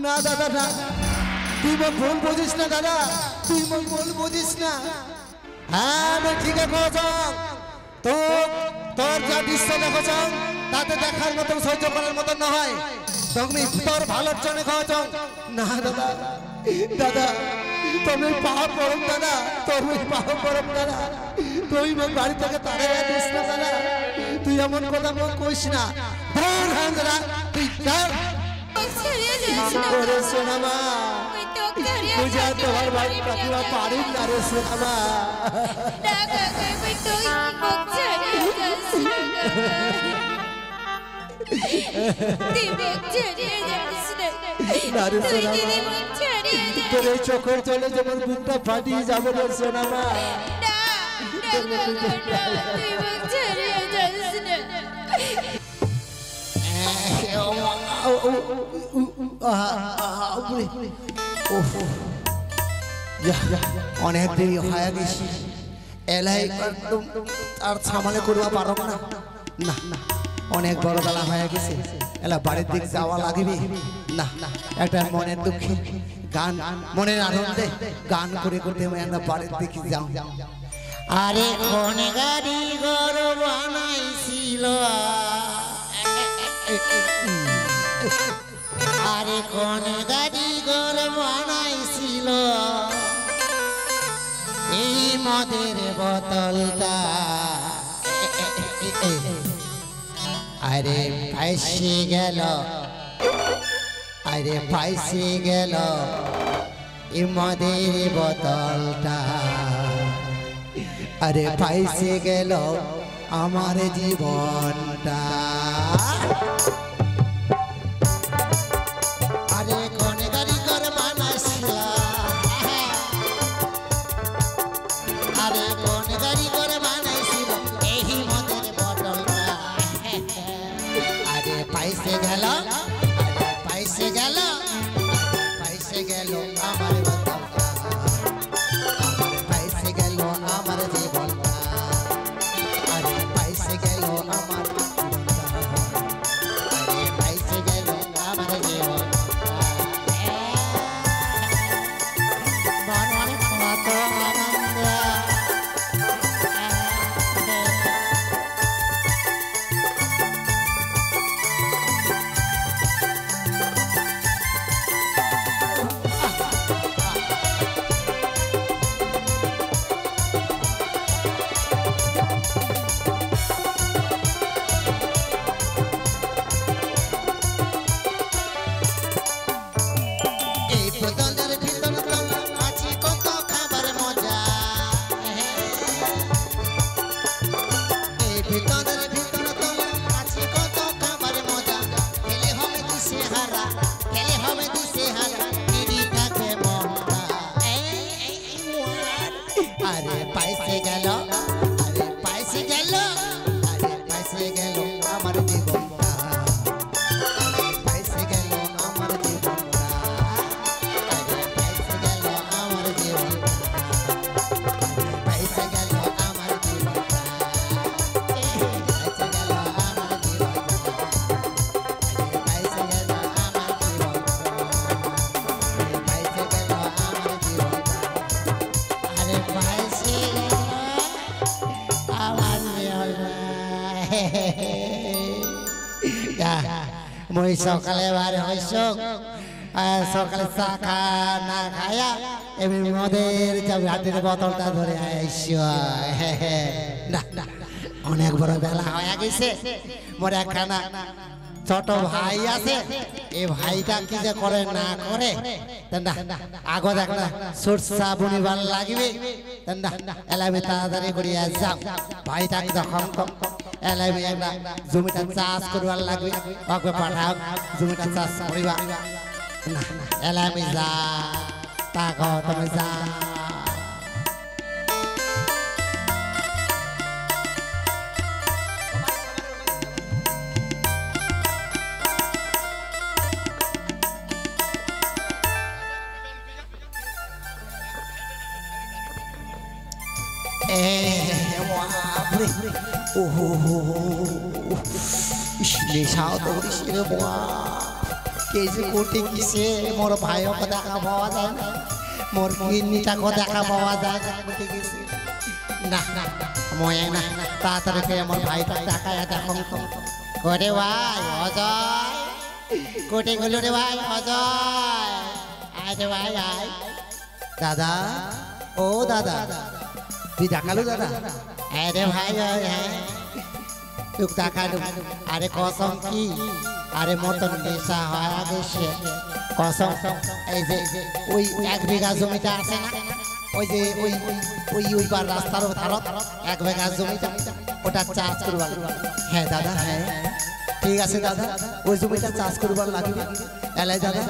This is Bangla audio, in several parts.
না দাদা না, তুই ভুল বুঝিস না দাদা, তুই ভুল বুঝিস না। হ্যাঁ আমি ঠিক আছে, তোর যা দৃশ্য দেখছ তাতে দেখার মতন সহ্য করার মতন নয়, তুমি তোর ভালোর জন্য খাওয়াছ। না দাদা, দাদা তুমি পাওয়া পরম দাদা, তুমি পাওয়া পরম দাদা, তুই বাড়ি থেকে তাড়াই দিস না দাদা, তুই এমন কথা কইস না। তুই সোনামা পূজা তোমার বাড়ি কাকিমা পারিস না রে সোনামা। তোর এই চোখের জলে যেমন বুকটা ফাটিয়ে যাবে রে সোনামা। অনেক দেরি হয়ে গেছি, এলাই আর সামালে করবা পারব না। না না, অনেক বড় বেলা হয়ে গেছে, এলা বাড়ির দিক যাওয়া লাগবে। না না, একটা মনের দুঃখে গান, মনের আনন্দে গান করে করতে আমরা বাড়ির দিকে যাও। আরে কোন গাড়ি ঘর বানাইছিল, আরে কোন গাড়ি ঘর বানাইছিল এই মদের বোতলটা, আরে ফাইসে গেল, আরে ফাইসে গেল এই মদের বোতলটা, আরে ফাইসে গেল আমার জীবনটা। আরে কোন গাড়ি ঘর বানাইছিল, আরে কোন গাড়ি ঘর বানাইছিল এই মদের বোতলটা, আরে পাইসে গেল, আরে পাইসে গেল, পাইসে গেল আমার বোতলটা, আরে পাইসে গেল আমার জীবনটা, আরে পাইসে গেল আমার জীবনটা, আরে পাইসে গেল আমার জীবন। আরে পাইসে গেল, আরে পাইসে গেল, আরে পাইসে গেল আমার জীবনটা, আরে পাইসে গেল আমার জীবনটা, আরে পাইসে গেল আমার জীবনটা, আরে পাইসে গেল আমার জীবনটা, পাইসে গেল আমার জীবনটা, আরে পাইসে গেল আমার জীবনটা, পাইসে গেল আমার জীবনটা, আরে পাইসে গেল আমার জীবনটা। মই সকালে বার হইস, সকালে চা খা না খায়া এমনি মদের হাতের বোতলটা ধরে আইস। না না, অনেক বড় বেলা হয়ে গেছে, মোর একখানা ছোট ভাই আছে, এই ভাইটা কি যে করে না করে আগো দেখ না, সরষা বুনিবার লাগবে, এলামি তাড়াতাড়ি করিয়া যাও, ভাইটা যখন এলামি একটা জমিটা চাষ করবার লাগবে, ওকে পাঠাও জমিটা চাষ করিবা। এলামি যা, তাকো তুমি যা। নেশাও তো করিস রে বাবা, কেজি কোটি কিসে মোর ভাইও কো দেখা পাওয়া যায় না মোর কিডনিটা কো দেখা পাওয়া যায় না কোটি কিসে না না মই না তাড়াতাড়ি করে আমার ভাইটা দেখায় দেখো করে ভাই অজয় কোটি গুলো রে ভাই অজয় আয় রে ভাই আয় দাদা ও দাদা তুই দেখালো দাদা আরে ভাই তুই দেখালো আরে কসম কি আরে মতন নেশা হয়ে গেছে কসম এই যে ওই 1 বিঘা জমিটা আছে না ওই যে ওইবার রাস্তার ধারত 1 বিঘা জমিটা ওটা চাষ করবার হ্যাঁ দাদা হ্যাঁ ঠিক আছে দাদা ওই জমিটা চাষ করবার লাগবে এলাই দাদা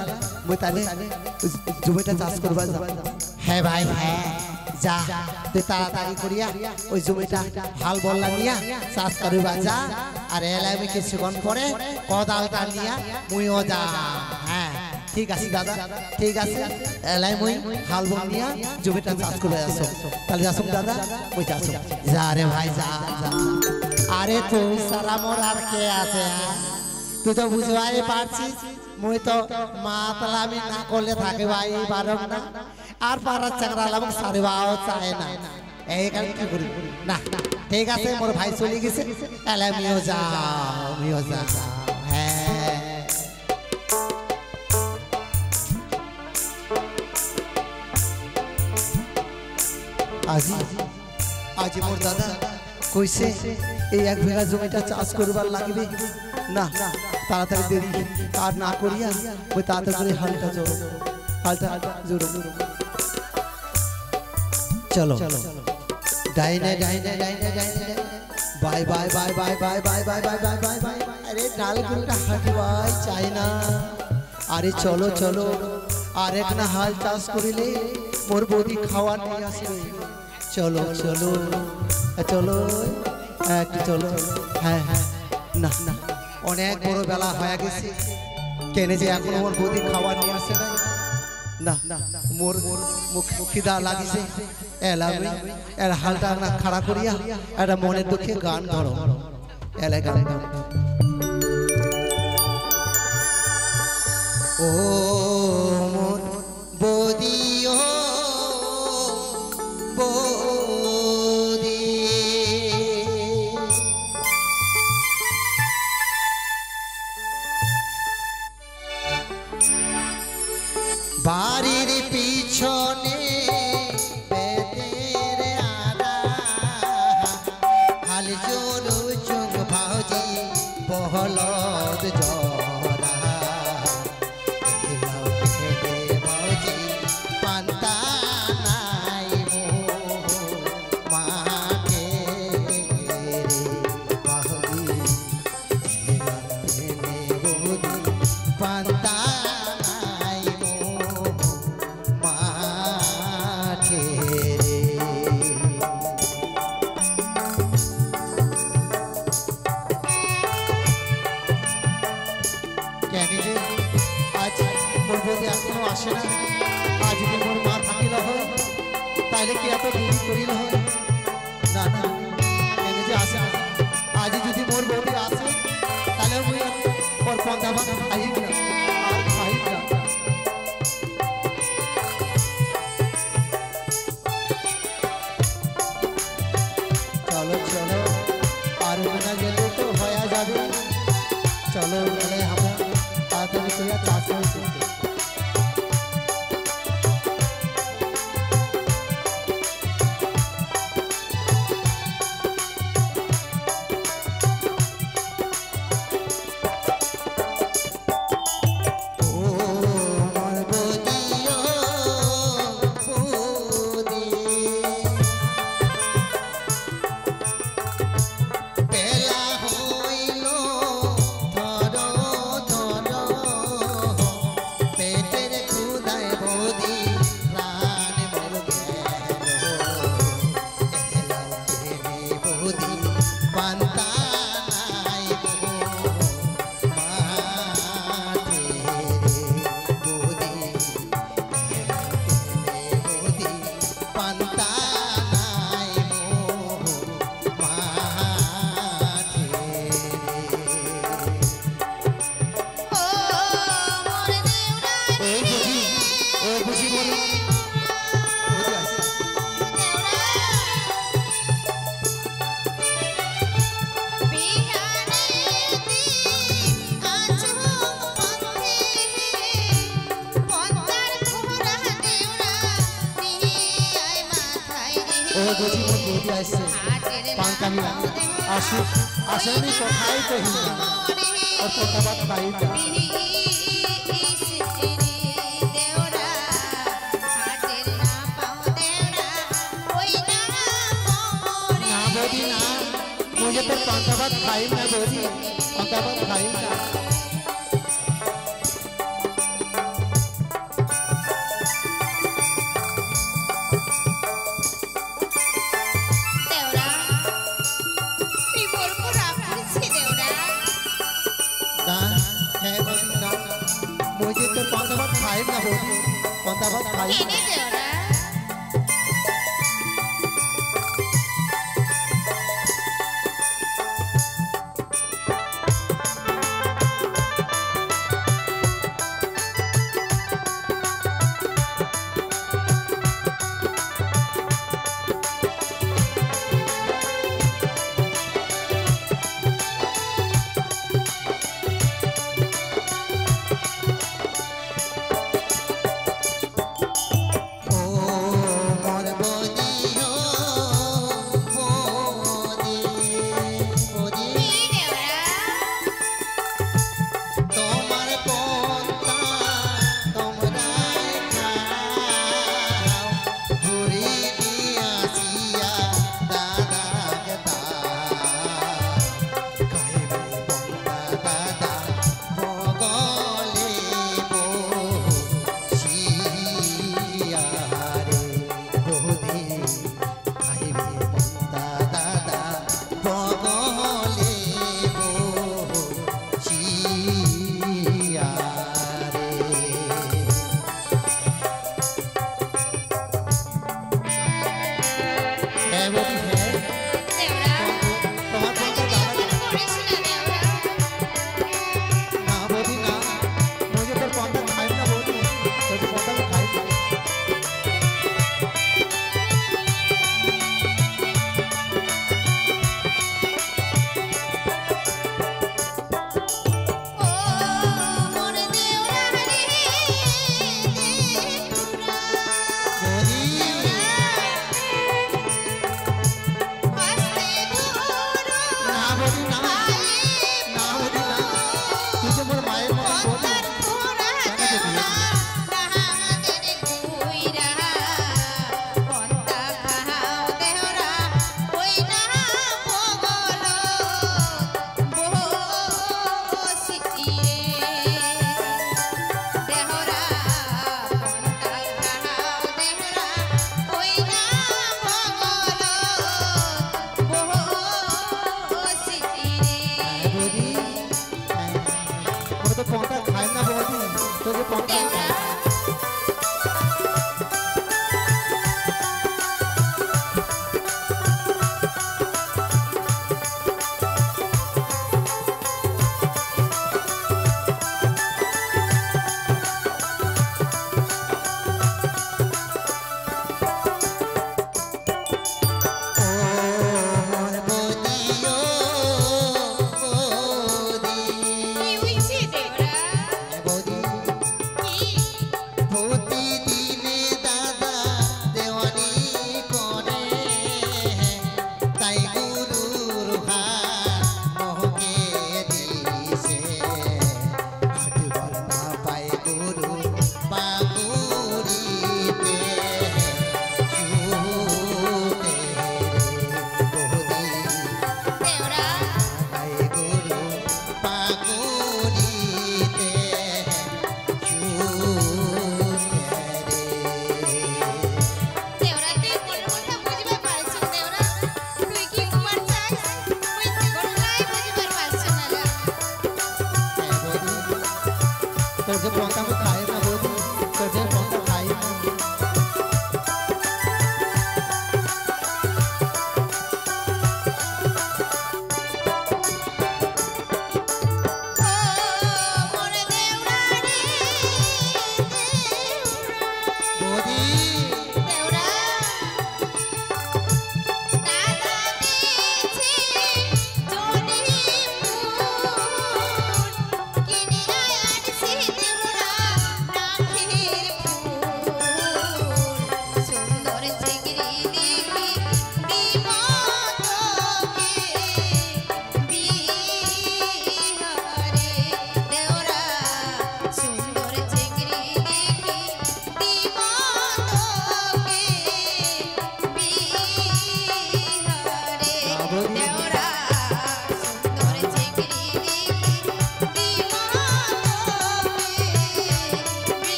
মই তাহলে জমিটা চাষ করবার যাব হ্যাঁ ভাই হ্যাঁ যা তুই তাড়াতাড়ি করিয়া ওই জমিটা হাল বললা নিয়া চাষ করবা যা আর এলাই আমি কিছুক্ষণ পরে কোদালটা নিয়া মুইও যা হ্যাঁ ঠিক আছে দাদা ঠিক আছে এলাই মুই হাল বল নিয়া জমিটা চাষ করে আসো তাহলে আসুন দাদা ওই আসো যা রে ভাই যা যা আরে তুই সারা মোর আর কে আছে তুই তো বুঝবাই পারছিস মুই তো মাতলামি না করলে থাকে ভাই পারব না আর পারার চাকরা লাভ সারিবাও চায় না এই কারণে কি করি না ঠিক আছে মোর ভাই চলে গেছে এলাই মিও যা হ্যাঁ আজি মোর দাদা কইছে এই 1 বিঘা জমিটা চাষ করবার লাগবে না তাড়াতাড়ি দেরি আর না করিয়া ওই তাড়াতাড়ি হালটা জোড়ো চলো ডাইনে ডাইনে ডাইনে ডাইনে bye bye bye bye bye bye bye bye bye bye bye আরে ডালগুলোটা হাঁটবাই চাই না আরে চলো চলো আরেক না হাল চাষ করিলে মোর বৌদি খাওয়ার নিয়ে আসবে চলো চলো চলো একটু চলো হ্যাঁ হ্যাঁ না না অনেক বড় বেলা হয়ে গেছে কেনে যে এখন মোর বৌদি খাওয়ার নিয়ে আসে না না মোর মুখ খিদা লাগিছে এলামি এর হালটা না খাড়া করিয়া এটা মনের দুঃখে গান ধরো এলাই গান ধরো ও মোর বৌদি ও বৌদি বাড়ির পিছনে বেতের আড়া হাল জোরু চুং ভাউজি বহলদ জরা দিলাও খেদে ভাউজি পান্তা নাই মাকে রে ভাউজি বৌদি পান্তা আসে না আজ যদি মোর মা থাকিল হয় তাহলে কি এত দেরি করিল হয় না না এনে যে আসে না আজ যদি মোর বৌদি আসে তাহলে মুই ওর পন্দা ভাত খাইব না আর খাইব না চলো চলো আর না গেলে তো হয়ে যাবে চলো গেলে আমরা তাড়াতাড়ি করে চাষ করতে ও বুঝি মোর বৌদি আসছে পাঙ্কামিয়া আসু আসেনি কোথায় তো হিন্দা ওর কথাবাদ বাইটা না বৌদি না मुझे तो पांकाबाद खाई ना बोली पांकाबाद खाई ना मुझे तो पांकाबाद खाई ना बोली पांकाबाद खाई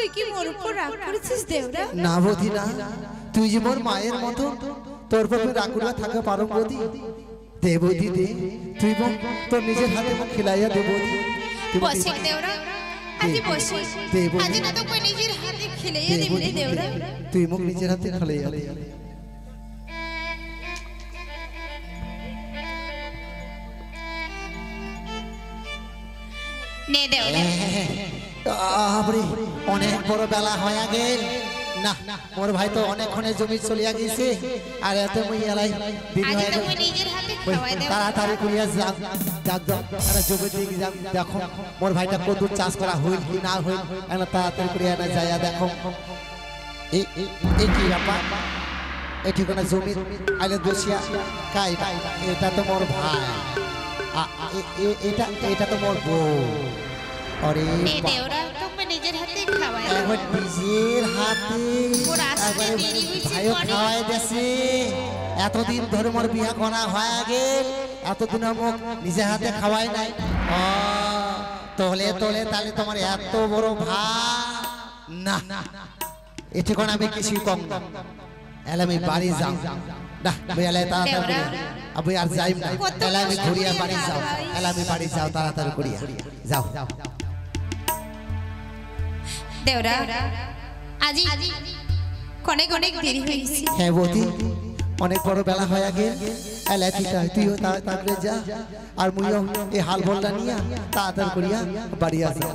তুই কি মোর উপর রাগ করেছিস দেওরা? না বৌদি না, তুই যে মোর মায়ের মতো, তোর উপর রাগ করে থাকতে পারো বৌদি। দে বৌদি দে, তুই তোর নিজের হাতে মুখ খিলাইয়া দে বৌদি। বসে দেওরা, আজি বসে, আজি না তো কই নিজের হাতে খিলাইয়া দিবি রে দেওরা। তুই মুখ নিজের হাতে খিলাইয়া দে। নে দেওরা। আপনি অনেক বড় বেলা হয়ে গেল না, মোর ভাই তো অনেকক্ষণে জমি চলিয়া গেছে, আর এত মুই এলাই দিন আজি হয়ে তো গেল। কই নিজের হাতে খাওয়াই দেব। তাড়াতাড়ি করিয়া যাক যাক আরে জমি দিকে যাক, দেখো মোর ভাইটা কত চাষ করা হইল কি না হইল, এনা তাড়াতাড়ি করিয়া না যাইয়া দেখো। এই কি ব্যাপার, এই ঠিকানা জমি আইলে বসিয়া কাই, এটা তো মোর ভাই, এটা তো মোর বউ। আরে নে দেওরা, তুমি নিজের হাতে খাওয়াই দেব। একবার নিজের হাতে মোর আসতে দেরি হইছে ভাইও অনেক। খাওয়াই দেছে। এতদিন ধরে মোর বিয়া করা হয়ে গেল, এতদিন মোক নিজের হাতে খাওয়াই নাই। তোলে তোলে তাহলে তোমার এত বড় ভাই না, এটিখন আমি কিছুই কম না। এলে আমি বাড়ি যাও না, এলে তাড়াতাড়ি আমি আর যাই না, এলে আমি ঘুরিয়া বাড়ি যাও, এলে আমি বাড়ি যাও তাড়াতাড়ি করিয়া যাও। দেওরা, আজি অনেক অনেক দেরি হয়েছে। হ্যাঁ বৌদি, অনেক বড় বেলা হয়ে গেল, এলে তুইও তাড়াতাড়ি যা, আর মুইও এই হাল বলটা নিয়া তাড়াতাড়ি করিয়া বাড়ি আসা।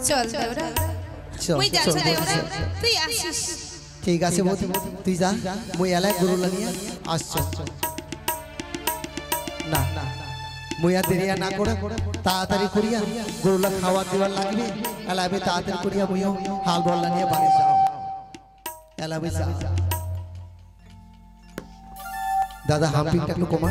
চল দেওরা, চল, মুই যাচ্ছি চল, দেওরা, চল। তুই আসিস। ঠিক আছে বৌদি, তুই যা, মুই এলে গরুলা নিয়া আসছ। না মুই আর দেরিয়া না করে তাড়াতাড়ি করিয়া গরুলা খাওয়া দেওয়ার লাগবে, এলে আমি তাড়াতাড়ি করিয়া মুইও হাল বলটা নিয়ে বাড়ি যাও, এলে আমি যা। দাদা হাম্পিংটা একটু কমা।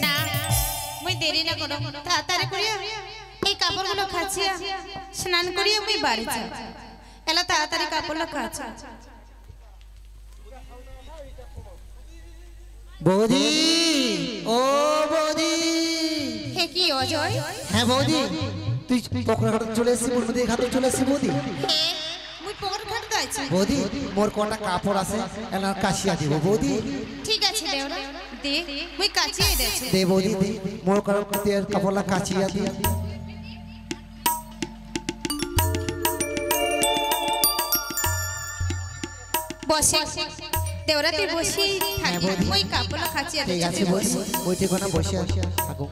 না, মুই দেরি না করো, তাড়াতাড়ি করিয়া এই কাপড়গুলো খাচ্ছিয়া স্নান করিয়া মুই বাড়ি যাই। এলা তাড়াতাড়ি কাপড়গুলো খাচ্ছা। বৌদি, ও বৌদি। হে কি অজয়? হ্যাঁ বৌদি, তুই পকড়া ঘাটে চলে এসেছি, মোর মধ্যে ঘাটে চলে এসেছি বৌদি। হে, মুই পকেট খাটতে আছি। বৌদি মোর কটা কাপড় আছে, এনার কাশিয়া দিব বৌদি। ঠিক আছে দেওরা, দে, মুই কাচিয়ে দেছে। দে বৌদি দে, মোর কাপড়লা কাশিয়া দি। বসে দেওরা, তুই বসেই হ্যাঁ থাকি, বৌদি। মুই কাপড়গুলো খাচ্ছিয়া ঠিক আছে দেছে। বৌদি, ওই ঠিকানা বসে থাকো।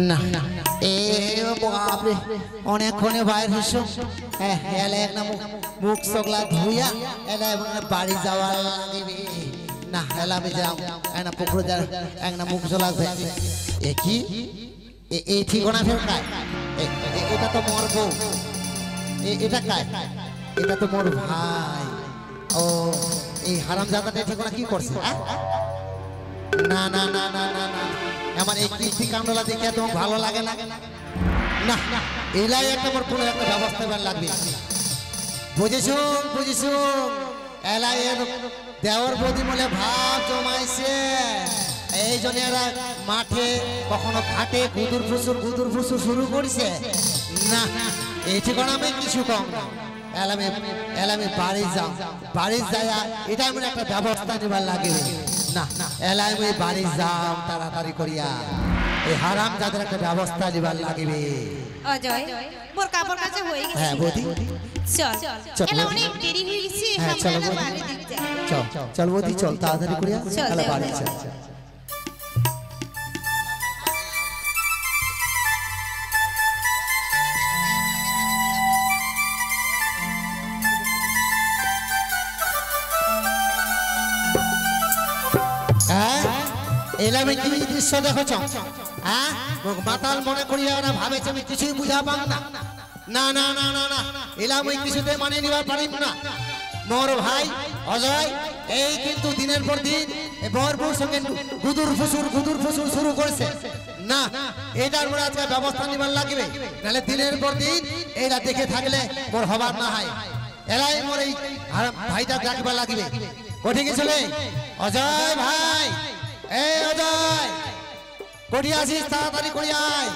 না এ বাপরে, অনেকক্ষণে বাইর হইছ, এলে এক না মুখ চগলা ধুইয়া এলে বাড়ি যাওয়ার লাগবে না, এলে আমি যাও এক না পুকুরে যা, এক না মুখ চলা এ কি এই ঠিকানা ফের কায়, এটা তো মোর বউ, এটা কায়, এটা তো মোর ভাই। ও এই হারামজাদাটা ঠিকানা কি করছে? না না না না না না, আমার এই কীর্তি কাণ্ডলা দেখে তোমার ভালো লাগে না, না এলাই একটা আমার কোনো একটা ব্যবস্থা করার লাগবে। বুঝেছো বুঝেছো, এলাই দেওয়ার বৌদি বলে ভাব জমাইছে, এই জন্য এরা মাঠে কখনো ঘাটে গুদুর ফুসুর শুরু করছে। না এই ঠিকানা আমি কিছু কম না, এলামে বাড়ি যাও, বাড়ি যায়া এটা এমন একটা ব্যবস্থা নেবার লাগে। না এলাই আমি বাড়ি যাও তাড়াতাড়ি করিয়া, এই হারাম যাদের একটা ব্যবস্থা নেবার লাগবে। অজয়, মোর কাপড় কাচা হয়ে গেছে। হ্যাঁ বৌদি, চল, চল, এলা বৌদি। অনেক দেরি হয়ে গেছে, হ্যাঁ, আমরা চলো এলা বৌদি। বাড়ি দিক যাই। চল চল বৌদি, চল তাড়াতাড়ি করিয়া চল, এলা বাড়ি দেওয়া। চল। এলামে কি দৃশ্য দেখছ? হ্যাঁ মাতাল মনে করিয়া ওরা ভাবেছে আমি কিছুই বুঝা পাং না, না না না না না এলা মই কিছুতে মানে নিবার পারিম না। মোর ভাই অজয় এই কিন্তু দিনের পর দিন বরপুর সঙ্গে গুদুর ফুসুর শুরু করেছে। না এটার মোর আজকে ব্যবস্থা নিবার লাগবে, নাহলে দিনের পর দিন এরা দেখে থাকলে মোর হবার না হয়। এলাই মোর এই ভাইটা ডাকবার লাগবে। কোঠে গেছিলে অজয় ভাই? এই অজয় কোঠি আসিস, তাড়াতাড়ি করি আয়।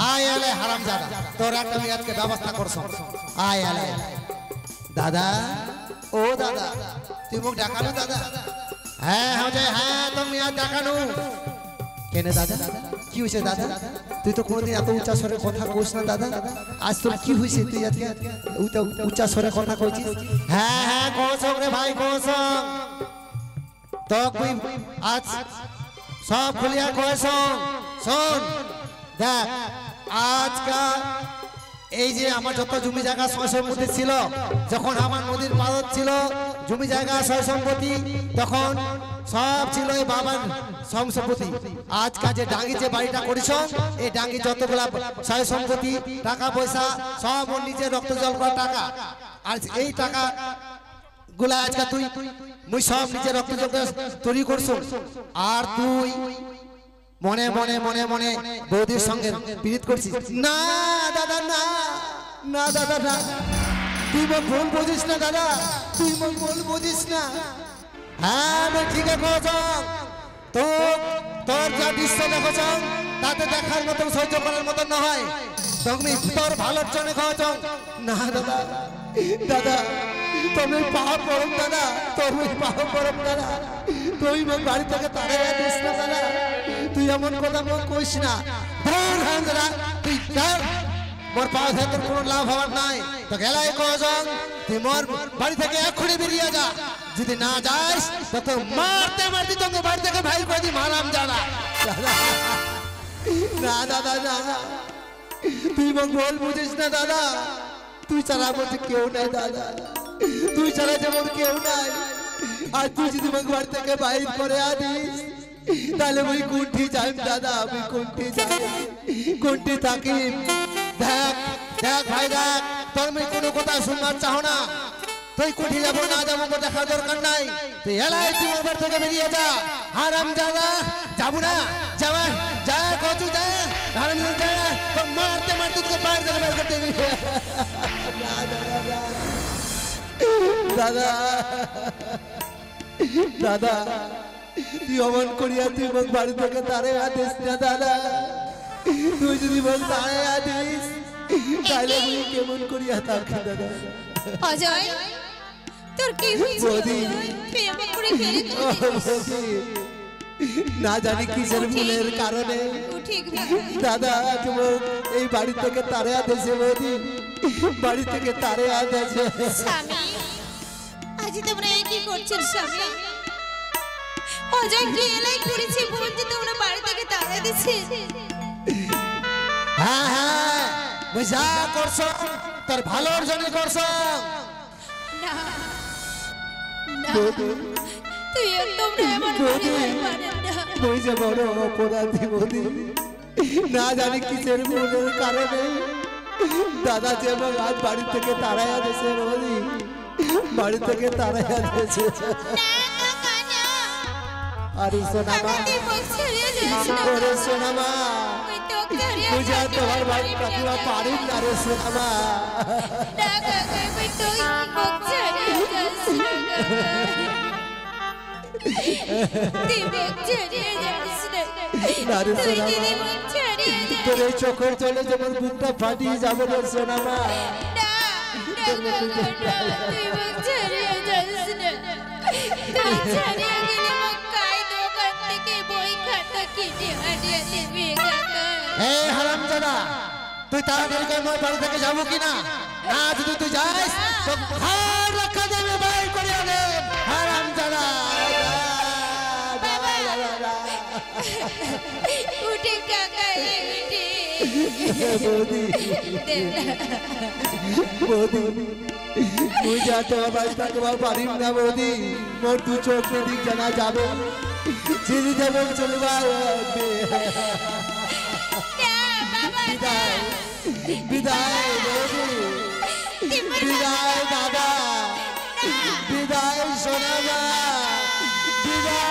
আয় এলে হারামজাদা, তোর একটা আমি আজকে ব্যবস্থা করছো। আয় এলে দাদা, ও দাদা তুই মুখ ডাকানো দাদা? হ্যাঁ অজয়, হ্যাঁ তুমি আর ডাকানো কেন দাদা? কি হয়েছে দাদা? তুই তো কোনদিন এত উচ্চা স্বরে কথা কইস না দাদা, আজ তোর কি হয়েছে? তুই আজকে উচ্চা স্বরে কথা কইছিস? হ্যাঁ হ্যাঁ কৌশল রে ভাই কৌশল, তো তুই আজ সব খুলিয়া কৌশল শোন। দেখ আজকাল এই যে আমার যত জমি জায়গা সয় সম্পত্তি ছিল, যখন আমার নদীর পাড়ত ছিল জমি জায়গা সয় সম্পত্তি, তখন সব ছিল এই বাবার সম্পত্তি। আজকাল যে ডাঙ্গি যে বাড়িটা করেছ, এই ডাঙ্গি যতগুলা সয় সম্পত্তি টাকা পয়সা সব ওর নিজের রক্ত জল করা টাকা। আর এই টাকা গুলা আজকে তুই মুই সব নিজের রক্ত জল তৈরি করছো। আর তুই মনে মনে মনে মনে বৌদির সঙ্গে পীড়িত করছিস। না দাদা না, না দাদা না, তুই ভুল বুঝিস না দাদা, তুই ভুল বুঝিস না। হ্যাঁ আমি ঠিক আছে, তোর যা দৃশ্য দেখছ তাতে দেখার মতন সহ্য করার মতন না হয়। তুমি তোর ভালোর জন্য খাওয়াছ। না দাদা, দাদা তুমি পাপ করম দাদা, তুমি পাপ করম দাদা, তুই মোর বাড়ি থেকে তাড়ে দিস না দাদা, তুই এমন কথা মোর কইস না। দাদা তুই যার মোর পাওয়া থেকে কোনো লাভ হওয়ার নাই। তো গেলাই কজন তুই মোর বাড়ি থেকে এক্ষুনি বেরিয়ে যা, যদি না যাস তো তো মারতে মারতে তোকে বাড়ি থেকে ভাই করে দি মারাম জানা। না দাদা না, তুই মোর ভুল বুঝিস না দাদা, তুই ছাড়া বলতে কেউ নাই দাদা, তুই ছাড়া যেমন কেউ নাই। আর তুই যদি আমাকে বাড়ি থেকে বাইর করে আনিস তাহলে আমি কোনটি যাই দাদা, আমি কোনটি যাই, কোনটি থাকি। দেখ দেখ ভাই দেখ, তোর আমি কোনো কথা শুনবার চাও না, তুই কোঠি যাবো না যাবো দেখার দরকার নাই। তুই এলাই তুই আমার বাড়ি থেকে বেরিয়ে যা। হারাম জাদা যাবো না, যাবা যা কচু যা, হারাম যা, তো মারতে মারতে তোকে বাইরে থেকে বের করতে দিবি। দাদা দাদা তুই অমন করিয়া তুই মোক বাড়ি থেকে তারে আদিস না দাদা, তুই যদি মোক তারে আদিস তাহলে আমি কেমন করিয়া থাকি দাদা। অজয় তোর কি হয়েছে? তুই এমন করে ফেলে না জানি কিসের ভুলের কারণে দাদা তুমি এই বাড়ি থেকে তারে আদেছে, বৌদি বাড়ি থেকে তারে আদেছে। স্বামী আজ তোমরা কি করছেন স্বামী? অজয় কি এলাই করেছে বল যে তোমরা বাড়ি থেকে তাড়া দিছে? হ্যাঁ হ্যাঁ মুই যা করছ তোর ভালোর জন্য করছ। না না তুই তোমরা এমন করে পারেন না। তুই যে বড় অপরাধী বৌদি, না জানি কিসের ভুলের কারণে দাদা যে আজ বাড়ি থেকে তাড়াইয়া দিয়েছে, বৌদি বাড়ি থেকে তাড়াইয়া দিয়েছে। আরে সোনামা, ওরে সোনামা বুঝা তোমার বাড়ি কাকিমা পারিম না রে সোনামা। তোর এই চোখের জলে যেমন বুকটা ফাটিয়ে যাবে রে সোনামা। হারামজাদা তুই তাড়াতাড়ি করে আমার বাড়ি থেকে যাবো কিনা? না যদি তুই যাস তো ঘর রক্ষা দেবে বাইর করে আনে। হারামজাদা উঠে কাকা উঠে বৌদি বৌদি তুই যা তোমার বাড়ি থেকে পারিম না বৌদি, মোর দু চোখ দিক জানা যাবে, চিনি যেমন চলবা বিদায় বাবু, বিদায় দাদা, বিদায় সোনা মা, বিদায়।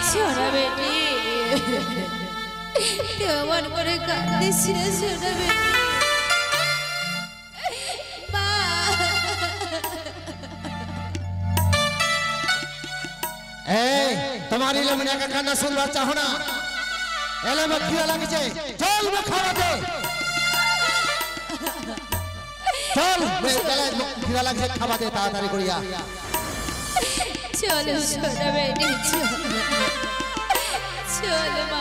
সোনা বেটি কেমন করে কাঁদিস রে সোনা বেটি মা এই তোমারি লমনে का कान्ना सुनবার चाहो ना एले में कीड़ा লাগিছে चल में खावा दे चल में गले कीड़ा লাগিছে खावा दे ताड़ाताड़ी करिया চলো সোনা বেটি চলো চলো মা